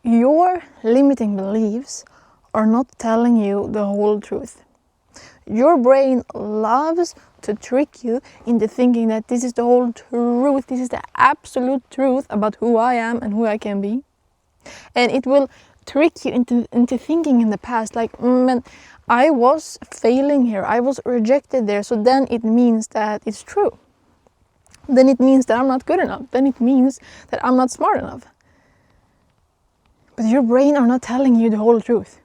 Your limiting beliefs are not telling you the whole truth. Your brain loves to trick you into thinking that this is the whole truth, this is the absolute truth about who I am and who I can be. And it will trick you into thinking in the past, like, man, I was failing here, I was rejected there, so then it means that it's true. Then it means that I'm not good enough. Then it means that I'm not smart enough. But your brain are not telling you the whole truth.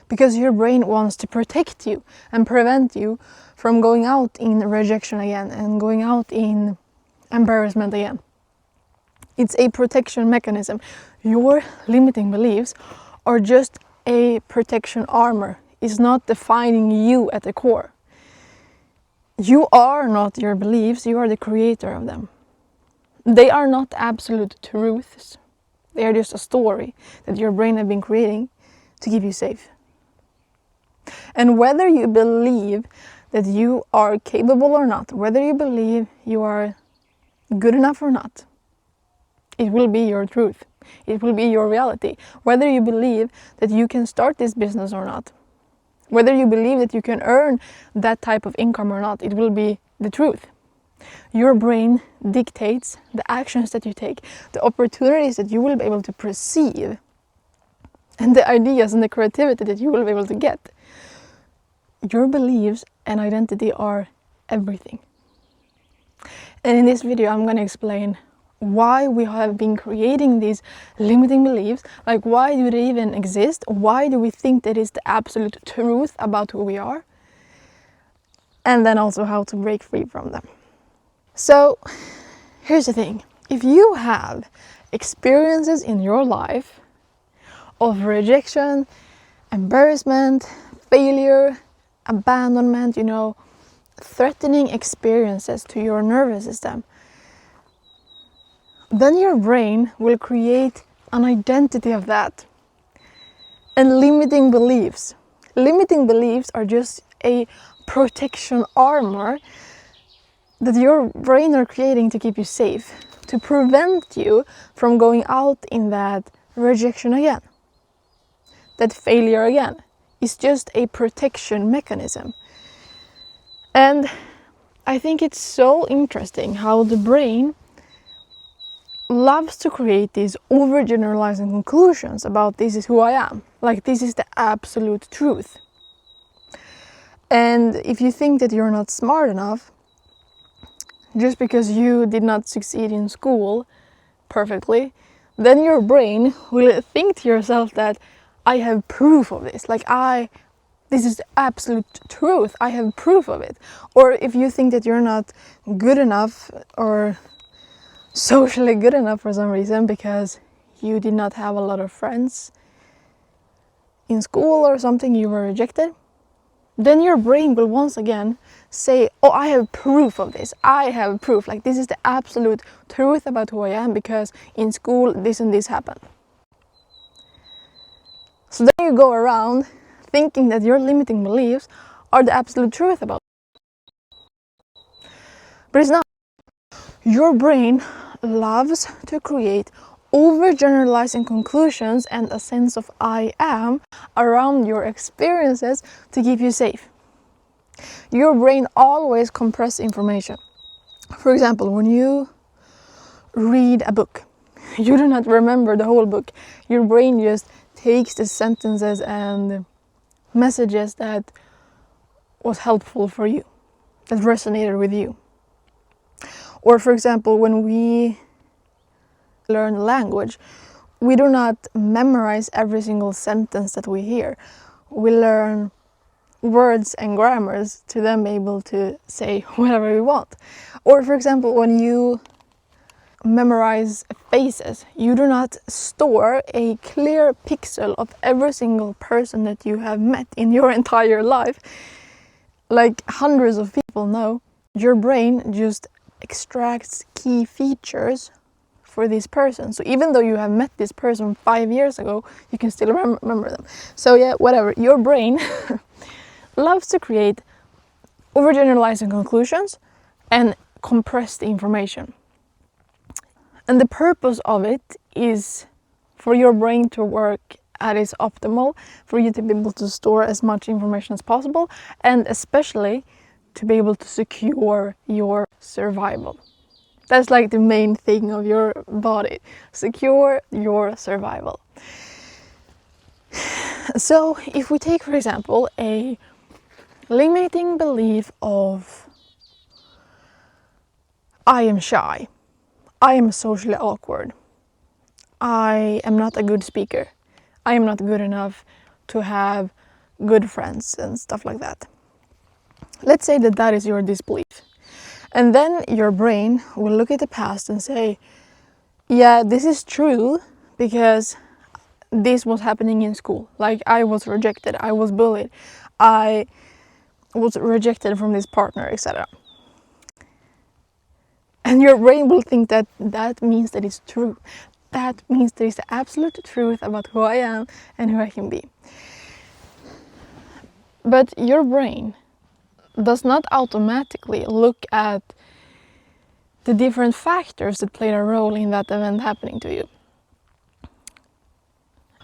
Because your brain wants to protect you and prevent you from going out in rejection again and going out in embarrassment again. It's a protection mechanism. Your limiting beliefs are just a protection armor. It's not defining you at the core. You are not your beliefs, you are the creator of them. They are not absolute truths. They are just a story that your brain has been creating to keep you safe. And whether you believe that you are capable or not, whether you believe you are good enough or not, it will be your truth. It will be your reality. Whether you believe that you can start this business or not, whether you believe that you can earn that type of income or not, it will be the truth. Your brain dictates the actions that you take, the opportunities that you will be able to perceive, and the ideas and the creativity that you will be able to get. Your beliefs and identity are everything. And in this video, I'm going to explain why we have been creating these limiting beliefs. Like, why do they even exist? Why do we think that is the absolute truth about who we are? And then also how to break free from them. So, here's the thing. If you have experiences in your life of rejection, embarrassment, failure, abandonment, threatening experiences to your nervous system, then your brain will create an identity of that. And limiting beliefs. Limiting beliefs are just a protection armor that your brain are creating to keep you safe, to prevent you from going out in that rejection again, that failure again. It's just a protection mechanism. And I think it's so interesting how the brain loves to create these overgeneralizing conclusions about this is who I am. Like, this is the absolute truth. And if you think that you're not smart enough, just because you did not succeed in school perfectly, then your brain will think to yourself that I have proof of this. Like, this is the absolute truth. I have proof of it. Or if you think that you're not good enough or socially good enough for some reason because you did not have a lot of friends in school or something, you were rejected, then your brain will once again say, oh, I have proof of this. I have proof. Like, this is the absolute truth about who I am because in school this and this happened. So then you go around thinking that your limiting beliefs are the absolute truth about it. But it's not. Your brain loves to create overgeneralizing conclusions and a sense of I am around your experiences to keep you safe. Your brain always compresses information. For example, when you read a book, you do not remember the whole book. Your brain just takes the sentences and messages that was helpful for you, that resonated with you. Or for example, when we learn language, we do not memorize every single sentence that we hear. We learn words and grammars to then be able to say whatever we want. Or for example, when you memorize faces, you do not store a clear pixel of every single person that you have met in your entire life. Like hundreds of people know, your brain just extracts key features for this person. So even though you have met this person 5 years ago, you can still remember them. So yeah, whatever. Your brain loves to create overgeneralizing conclusions and compress the information. And the purpose of it is for your brain to work at its optimal, for you to be able to store as much information as possible, and especially to be able to secure your survival. That's like the main thing of your body. Secure your survival. So if we take, for example, a limiting belief of I am shy, I am socially awkward, I am not a good speaker, I am not good enough to have good friends and stuff like that. Let's say that that is your disbelief. And then your brain will look at the past and say, yeah, this is true because this was happening in school. Like I was rejected, I was bullied, I was rejected from this partner, etc. And your brain will think that that means that it's true. That means there is the absolute truth about who I am and who I can be. But your brain does not automatically look at the different factors that played a role in that event happening to you.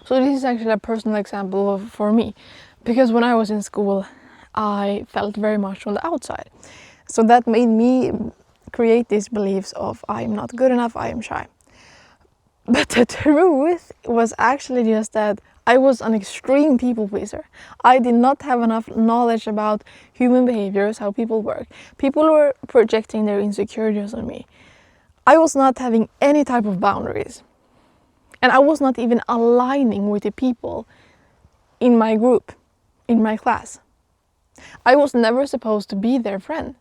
So this is actually a personal example for me, because when I was in school, I felt very much on the outside. So that made me create these beliefs of I am not good enough, I am shy. But the truth was actually just that I was an extreme people pleaser. I did not have enough knowledge about human behaviors, how people work. People were projecting their insecurities on me. I was not having any type of boundaries. And I was not even aligning with the people in my group, in my class. I was never supposed to be their friend.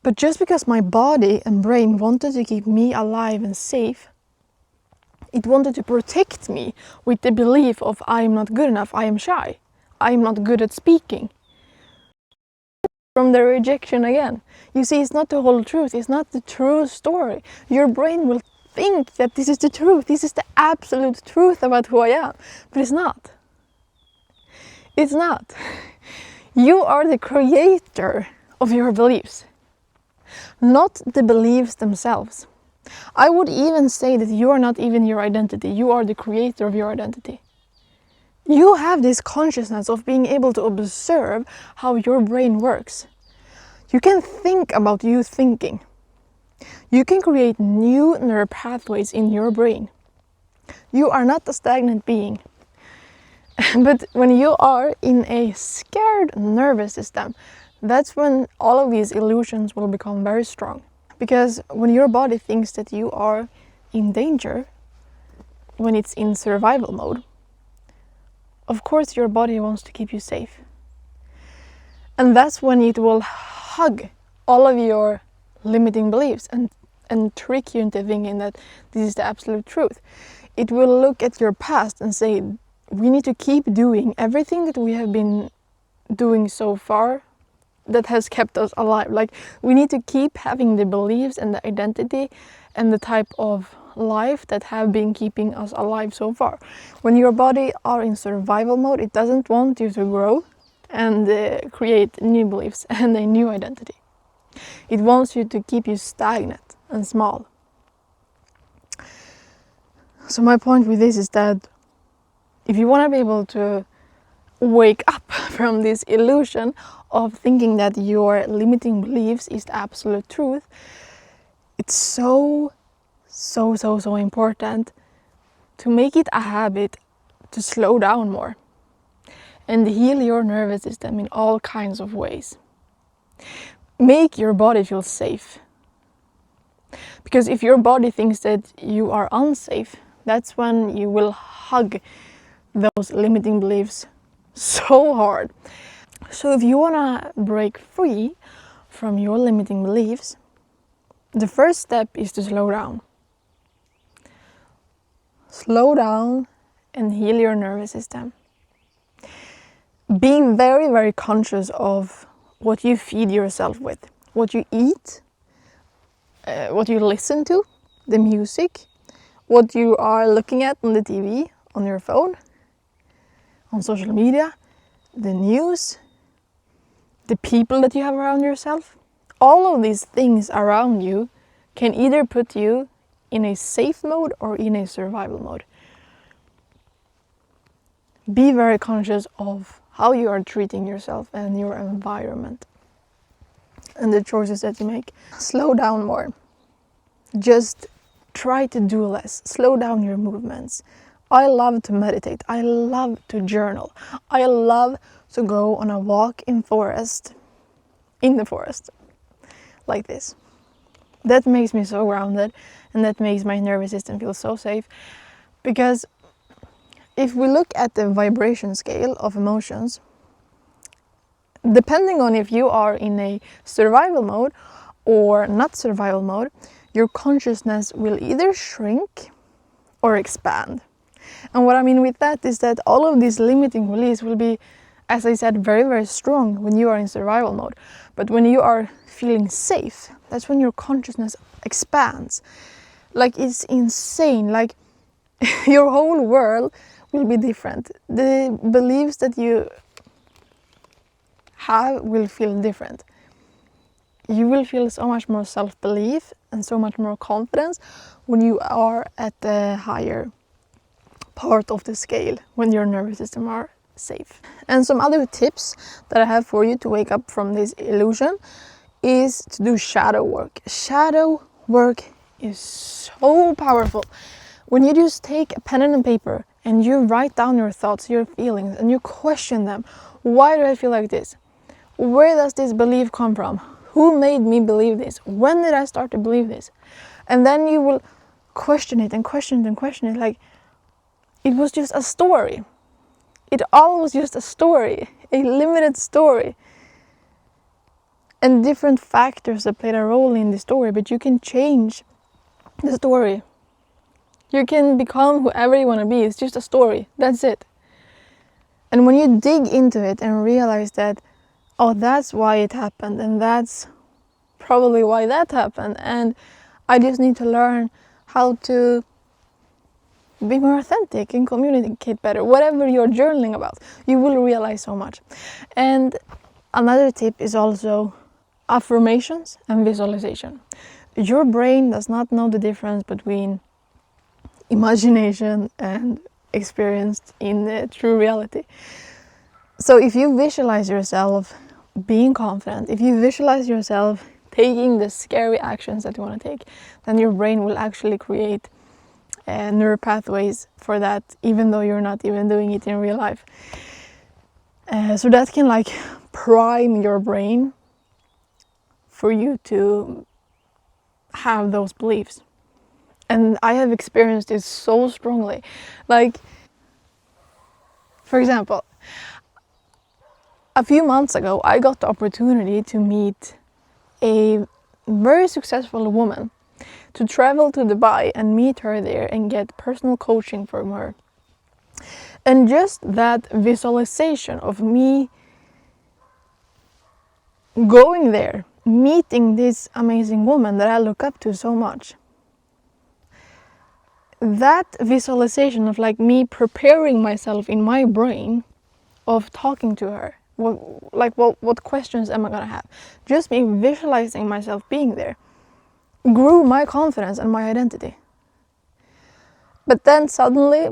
But just because my body and brain wanted to keep me alive and safe, it wanted to protect me with the belief of I am not good enough, I am shy, I am not good at speaking. From the rejection again. You see, it's not the whole truth, it's not the true story. Your brain will think that this is the truth, this is the absolute truth about who I am, but it's not. It's not. You are the creator of your beliefs, not the beliefs themselves. I would even say that you are not even your identity, you are the creator of your identity. You have this consciousness of being able to observe how your brain works. You can think about you thinking. You can create new neural pathways in your brain. You are not a stagnant being. But when you are in a scared nervous system, that's when all of these illusions will become very strong. Because when your body thinks that you are in danger, when it's in survival mode, of course your body wants to keep you safe. And that's when it will hug all of your limiting beliefs and trick you into thinking that this is the absolute truth. It will look at your past and say, we need to keep doing everything that we have been doing so far that has kept us alive. Like, we need to keep having the beliefs and the identity and the type of life that have been keeping us alive so far. When your body are in survival mode, it doesn't want you to grow and create new beliefs and a new identity. It wants you to keep you stagnant and small. So my point with this is that if you want to be able to wake up from this illusion of thinking that your limiting beliefs is the absolute truth, it's so important to make it a habit to slow down more and heal your nervous system in all kinds of ways. Make your body feel safe. Because if your body thinks that you are unsafe, that's when you will hug those limiting beliefs so hard. So if you want to break free from your limiting beliefs, the first step is to slow down. Slow down and heal your nervous system. Be very conscious of what you feed yourself with, what you eat, what you listen to, the music, what you are looking at on the TV, on your phone, on social media, the news, the people that you have around yourself. All of these things around you can either put you in a safe mode or in a survival mode. Be very conscious of how you are treating yourself and your environment and the choices that you make. Slow down more. Just try to do less. Slow down your movements. I love to meditate. I love to journal. I love to go on a walk in the forest, like this. That makes me so grounded, and that makes my nervous system feel so safe. Because if we look at the vibration scale of emotions, depending on if you are in a survival mode or not survival mode, your consciousness will either shrink or expand. And what I mean with that is that all of these limiting beliefs will be, as I said, very, very strong when you are in survival mode. But when you are feeling safe, that's when your consciousness expands. Like, it's insane. Like, your whole world will be different. The beliefs that you have will feel different. You will feel so much more self-belief and so much more confidence when you are at the higher part of the scale, when your nervous system are safe. And some other tips that I have for you to wake up from this illusion is to do shadow work. Shadow work is so powerful. When you just take a pen and a paper and you write down your thoughts, your feelings, and you question them. Why do I feel like this? Where does this belief come from? Who made me believe this? When did I start to believe this? And then you will question it and question it and question it, like it was just a story. It all was just a story, a limited story. And different factors that played a role in the story, but you can change the story. You can become whoever you want to be. It's just a story. That's it. And when you dig into it and realize that, oh, that's why it happened, and that's probably why that happened, and I just need to learn how to be more authentic and communicate better. Whatever you're journaling about, you will realize so much. And another tip is also affirmations and visualization. Your brain does not know the difference between imagination and experienced in the true reality. So if you visualize yourself being confident, if you visualize yourself taking the scary actions that you want to take, then your brain will actually create neural pathways for that, even though you're not even doing it in real life. So that can like prime your brain for you to have those beliefs. And I have experienced it so strongly. Like, for example, a few months ago, I got the opportunity to meet a very successful woman, to travel to Dubai and meet her there and get personal coaching from her. And just that visualization of me going there, meeting this amazing woman that I look up to so much, that visualization of like me preparing myself in my brain of talking to her, what questions am I gonna have, just me visualizing myself being there, grew my confidence and my identity. But then suddenly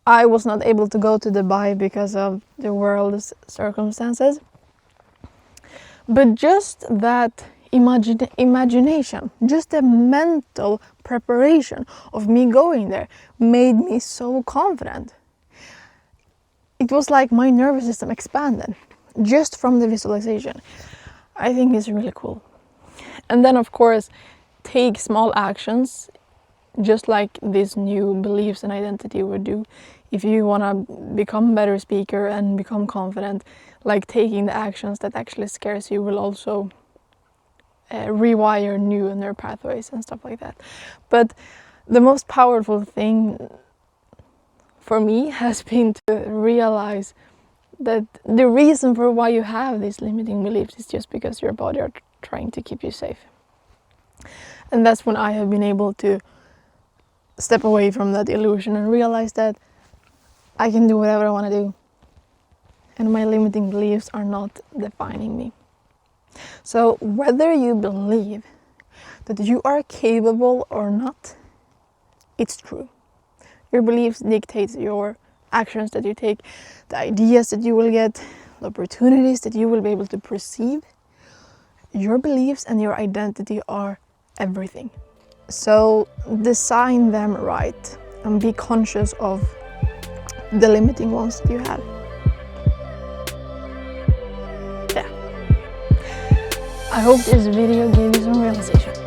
I was not able to go to Dubai because of the world's circumstances. But just that imagination, just the mental preparation of me going there made me so confident. It was like my nervous system expanded just from the visualization. I think it's really cool. And then of course, take small actions, just like these new beliefs and identity would do. If you want to become a better speaker and become confident, like taking the actions that actually scares you will also rewire new neural pathways and stuff like that. But the most powerful thing for me has been to realize that the reason for why you have these limiting beliefs is just because your body are trying to keep you safe. And that's when I have been able to step away from that illusion and realize that I can do whatever I want to do. And my limiting beliefs are not defining me. So whether you believe that you are capable or not it's true. Your beliefs dictate your actions that you take, the ideas that you will get, the opportunities that you will be able to perceive. Your beliefs and your identity are everything. So design them right and be conscious of the limiting ones that you have. Yeah. I hope this video gave you some realization.